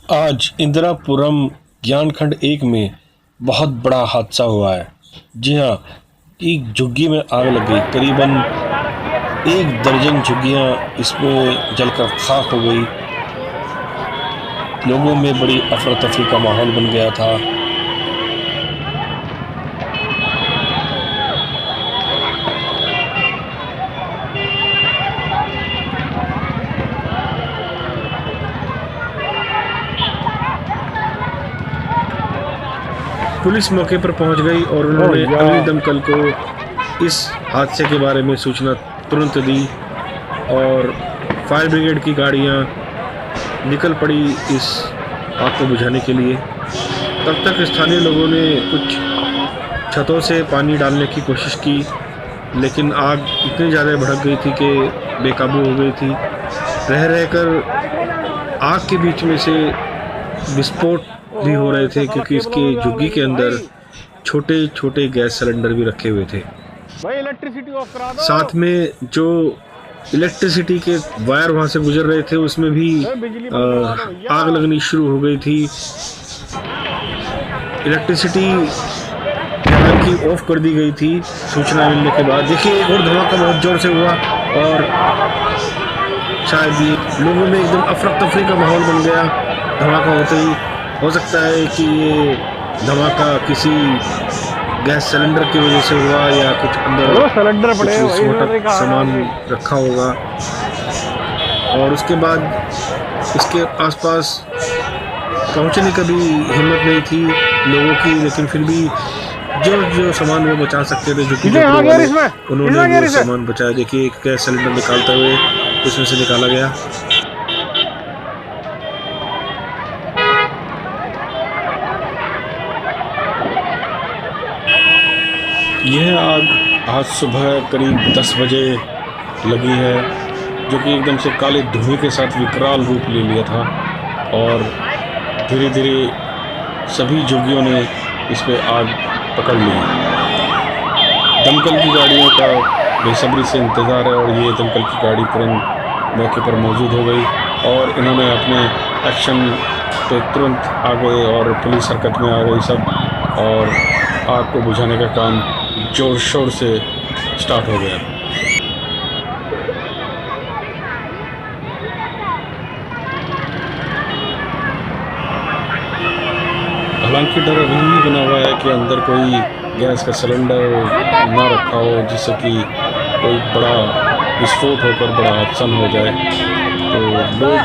आज इंदिरापुरम ज्ञानखंड 1 में बहुत बड़ा हादसा हुआ है। जी हाँ, एक झुग्गी में आग लग गई। करीबन 1 दर्जन झुग्गियाँ इसमें जलकर खाक हो गई। लोगों में बड़ी अफरा तफरी का माहौल बन गया था। पुलिस मौके पर पहुंच गई और उन्होंने अग्निदमकल को इस हादसे के बारे में सूचना तुरंत दी और फायर ब्रिगेड की गाड़ियां निकल पड़ी इस आग को बुझाने के लिए। तब तक स्थानीय लोगों ने कुछ छतों से पानी डालने की कोशिश की, लेकिन आग इतनी ज़्यादा भड़क गई थी कि बेकाबू हो गई थी। रह रहकर आग के बीच में से विस्फोट भी हो रहे थे, क्योंकि इसके झुग्गी के अंदर छोटे छोटे गैस सिलेंडर भी रखे हुए थे। भाई इलेक्ट्रिसिटी ऑफ करा दो। साथ में जो इलेक्ट्रिसिटी के वायर वहां से गुजर रहे थे उसमें भी आग लगनी शुरू हो गई थी। इलेक्ट्रिसिटी हालांकि ऑफ कर दी गई थी सूचना मिलने के बाद। देखिए, एक और धमाका बहुत जोर से हुआ और शायद ये लोगों में एकदम अफरा तफरी का माहौल बन गया। धमाका होते ही हो सकता है कि ये धमाका किसी गैस सिलेंडर की वजह से हुआ या कुछ अंदर सिलेंडर पड़े विस्फोटक सामान रखा होगा। और उसके बाद इसके आसपास पहुंचने का भी हिम्मत नहीं थी लोगों की, लेकिन फिर भी जो सामान वो बचा सकते थे, उन्होंने वो सामान बचाया। देखिए, एक गैस सिलेंडर निकालते हुए उसमें से निकाला गया। यह आग आज सुबह करीब 10 बजे लगी है, जो कि एकदम से काले धुएं के साथ विकराल रूप ले लिया था और धीरे धीरे सभी झुग्गियों ने इस पे आग पकड़ ली। दमकल की गाड़ियों का बेसब्री से इंतज़ार है और ये दमकल की गाड़ी तुरंत मौके पर मौजूद हो गई और इन्होंने अपने एक्शन पे तुरंत आ गए और पुलिस हरकत में आ गई सब, और आग को बुझाने का काम जोर शोर से स्टार्ट हो गया। हालांकि डर अभी भी बना हुआ है कि अंदर कोई गैस का सिलेंडर ना रखा हो, जिससे कि कोई बड़ा विस्फोट होकर बड़ा हादसा हो जाए। तो लोग,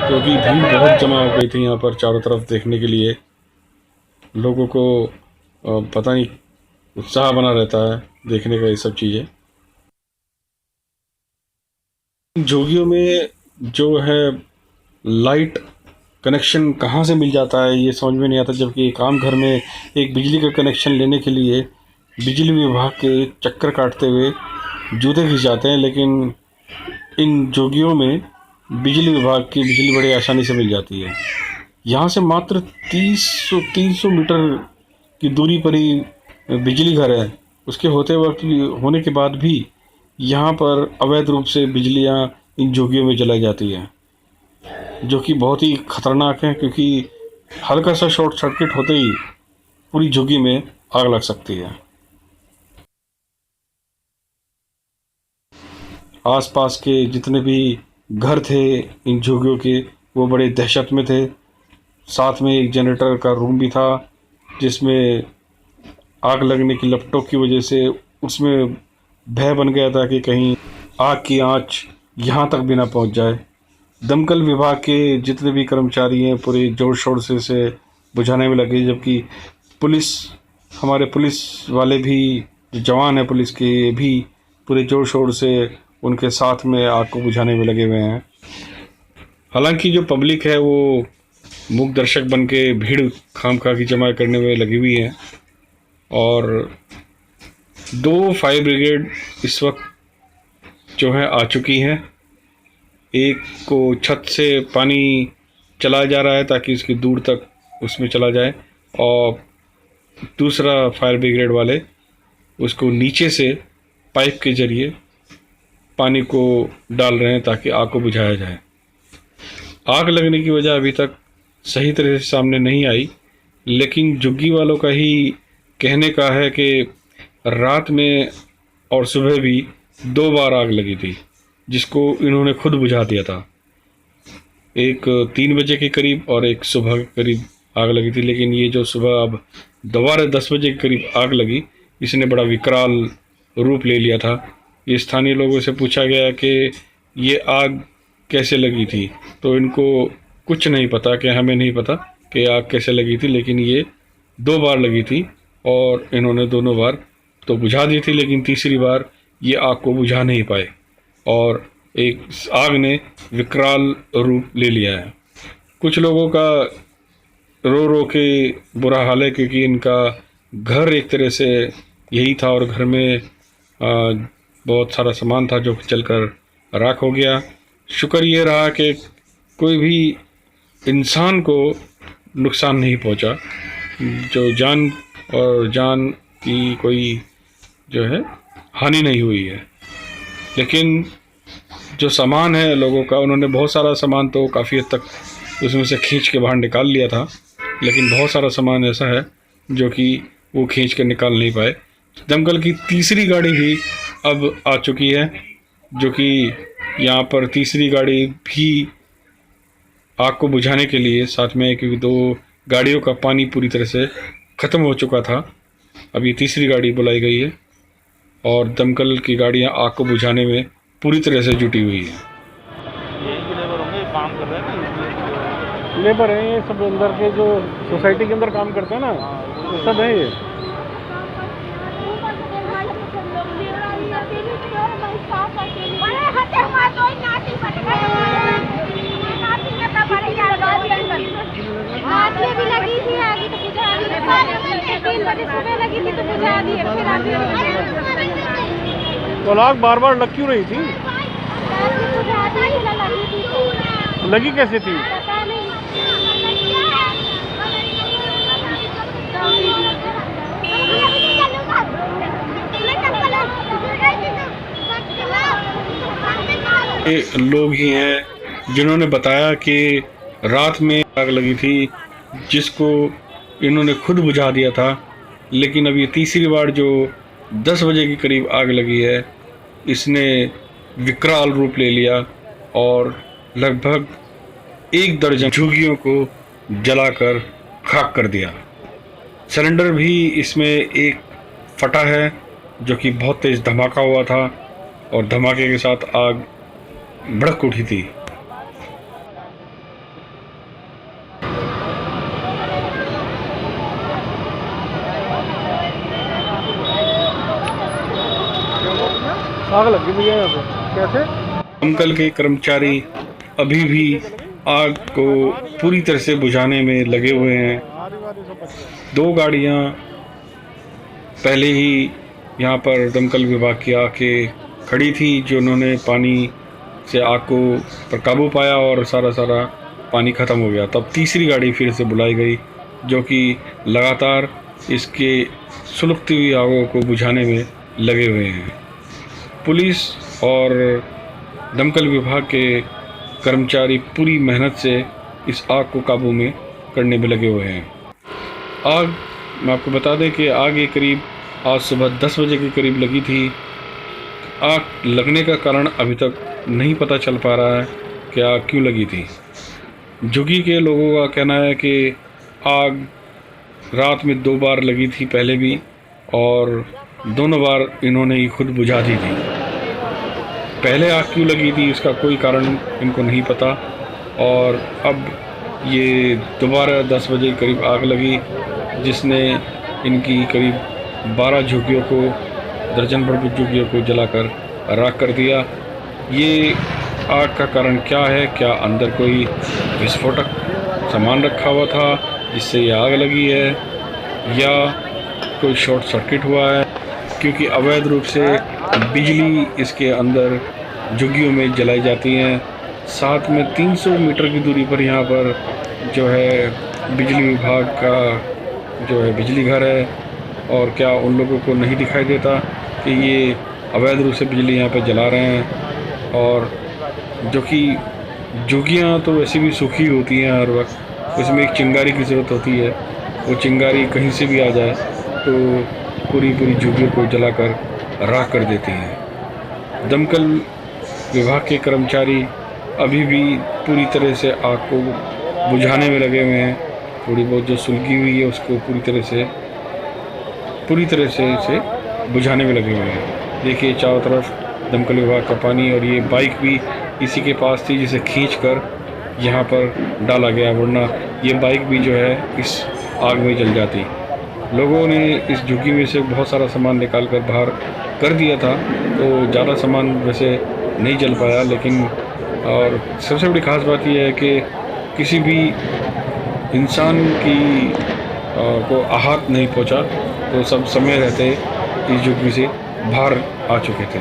क्योंकि भीड़ बहुत जमा हो गई थी यहाँ पर चारों तरफ देखने के लिए, लोगों को पता नहीं उत्साह बना रहता है देखने का ये सब चीज़ें। झुग्गियों में जो है लाइट कनेक्शन कहाँ से मिल जाता है ये समझ में नहीं आता, जबकि एक आम घर में एक बिजली का कनेक्शन लेने के लिए बिजली विभाग के चक्कर काटते हुए जूते खिंच जाते हैं, लेकिन इन झुग्गियों में बिजली विभाग की बिजली बड़ी आसानी से मिल जाती है। यहाँ से मात्र 300 मीटर की दूरी पर ही बिजली घर है। उसके होने के बाद भी यहाँ पर अवैध रूप से बिजलियाँ इन झुग्गियों में जलाई जाती हैं, जो कि बहुत ही खतरनाक है, क्योंकि हल्का सा शॉर्ट सर्किट होते ही पूरी झुग्गी में आग लग सकती है। आसपास के जितने भी घर थे इन झुग्गियों के, वो बड़े दहशत में थे। साथ में एक जनरेटर का रूम भी था, जिसमें आग लगने की लपटों की वजह से उसमें भय बन गया था कि कहीं आग की आंच यहाँ तक भी ना पहुँच जाए। दमकल विभाग के जितने भी कर्मचारी हैं पूरे जोर शोर से इसे बुझाने में लगे, जबकि हमारे पुलिस वाले भी, जो जवान हैं पुलिस के, भी पूरे जोर शोर से उनके साथ में आग को बुझाने में लगे हुए हैं। हालांकि जो पब्लिक है वो मूक दर्शक बन के भीड़ खामखा की जमा करने में लगी हुई है और 2 फायर ब्रिगेड इस वक्त जो है आ चुकी हैं। एक को छत से पानी चलाया जा रहा है ताकि उसकी दूर तक उसमें चला जाए, और दूसरा फायर ब्रिगेड वाले उसको नीचे से पाइप के ज़रिए पानी को डाल रहे हैं ताकि आग को बुझाया जाए। आग लगने की वजह अभी तक सही तरह से सामने नहीं आई, लेकिन झुग्गी वालों का ही कहने का है कि रात में और सुबह भी 2 बार आग लगी थी, जिसको इन्होंने खुद बुझा दिया था। एक 3 बजे के करीब और एक सुबह के करीब आग लगी थी। लेकिन ये जो सुबह अब दोबारा 10 बजे के करीब आग लगी, इसने बड़ा विकराल रूप ले लिया था। ये स्थानीय लोगों से पूछा गया कि ये आग कैसे लगी थी, तो इनको कुछ नहीं पता, कि हमें नहीं पता कि आग कैसे लगी थी, लेकिन ये 2 बार लगी थी और इन्होंने दोनों बार तो बुझा दी थी, लेकिन तीसरी बार ये आग को बुझा नहीं पाए और एक आग ने विकराल रूप ले लिया है। कुछ लोगों का रो रो के बुरा हाल है, क्योंकि इनका घर एक तरह से यही था और घर में बहुत सारा सामान था जो जलकर राख हो गया। शुक्र ये रहा कि कोई भी इंसान को नुकसान नहीं पहुंचा, जो जान की कोई जो है हानि नहीं हुई है। लेकिन जो सामान है लोगों का, उन्होंने बहुत सारा सामान तो काफ़ी हद तक उसमें से खींच के बाहर निकाल लिया था, लेकिन बहुत सारा सामान ऐसा है जो कि वो खींच के निकाल नहीं पाए। दमकल की तीसरी गाड़ी भी अब आ चुकी है, जो कि यहाँ पर तीसरी गाड़ी भी आग को बुझाने के लिए साथ में, क्योंकि 2 गाड़ियों का पानी पूरी तरह से ख़त्म हो चुका था। अब ये तीसरी गाड़ी बुलाई गई है और दमकल की गाड़ियाँ आग को बुझाने में पूरी तरह से जुटी हुई है। लेबर होंगे, काम कर रहे हैं, लेबर हैं ये सब, अंदर के जो सोसाइटी के अंदर काम करते हैं ना, ये सब है ये। भी लगी थी आगे तो बुझा दी, 3 बजे सुबह लगी थी तो बुझा दी, फिर आगे तो आग बार बार लग क्यों रही थी? लगी कैसे थी? ये लोग ही हैं जिन्होंने बताया कि रात में आग लगी थी, जिसको इन्होंने खुद बुझा दिया था। लेकिन अब ये तीसरी बार जो 10 बजे के करीब आग लगी है, इसने विकराल रूप ले लिया और लगभग 1 दर्जन झुग्गियों को जलाकर खाक कर दिया। सिलेंडर भी इसमें एक फटा है, जो कि बहुत तेज़ धमाका हुआ था और धमाके के साथ आग भड़क उठी थी। आग लगी हुई है यहाँ पे। कैसे? दमकल के कर्मचारी अभी भी आग को पूरी तरह से बुझाने में लगे हुए हैं। 2 गाड़ियाँ पहले ही यहाँ पर दमकल विभाग की आके खड़ी थी, जो उन्होंने पानी से आग को पर काबू पाया और सारा पानी ख़त्म हो गया। तब तीसरी गाड़ी फिर से बुलाई गई, जो कि लगातार इसके सुलगती हुई आगों को बुझाने में लगे हुए हैं। पुलिस और दमकल विभाग के कर्मचारी पूरी मेहनत से इस आग को काबू में करने में लगे हुए हैं। आग, मैं आपको बता दें कि आग एक करीब आज सुबह 10 बजे के करीब लगी थी। आग लगने का कारण अभी तक नहीं पता चल पा रहा है कि आग क्यों लगी थी। झुग्गी के लोगों का कहना है कि आग रात में 2 बार लगी थी पहले भी, और दोनों बार इन्होंने ही खुद बुझा दी थी। पहले आग क्यों लगी थी इसका कोई कारण इनको नहीं पता, और अब ये दोबारा 10 बजे करीब आग लगी, जिसने इनकी करीब 12 झुग्गियों को, दर्जन भर झुग्गियों को जलाकर राख कर दिया। ये आग का कारण क्या है? क्या अंदर कोई विस्फोटक सामान रखा हुआ था जिससे ये आग लगी है, या कोई शॉर्ट सर्किट हुआ है? क्योंकि अवैध रूप से बिजली इसके अंदर झुग्गियों में जलाई जाती हैं। साथ में 300 मीटर की दूरी पर यहाँ पर जो है बिजली विभाग का जो है बिजली घर है, और क्या उन लोगों को नहीं दिखाई देता कि ये अवैध रूप से बिजली यहाँ पर जला रहे हैं? और जो कि झुग्गियाँ तो वैसे भी सूखी होती हैं हर वक्त, उसमें एक चिंगारी की ज़रूरत होती है। वो चिंगारी कहीं से भी आ जाए तो पूरी पूरी झुग्गियों को जलाकर राख कर देती हैं। दमकल विभाग के कर्मचारी अभी भी पूरी तरह से आग को बुझाने में लगे हुए हैं। थोड़ी बहुत जो सुलगी हुई है उसको पूरी तरह से इसे बुझाने में लगे हुए हैं। देखिए चारों तरफ दमकल विभाग का पानी, और ये बाइक भी इसी के पास थी जिसे खींचकर यहाँ पर डाला गया, वरना ये बाइक भी जो है इस आग में जल जाती। लोगों ने इस झुग्गी में से बहुत सारा सामान निकाल कर बाहर कर दिया था, तो ज़्यादा सामान वैसे नहीं जल पाया, लेकिन और सबसे बड़ी ख़ास बात यह है कि किसी भी इंसान की को आहत नहीं पहुंचा, तो सब समय रहते इस झुग्गी से बाहर आ चुके थे।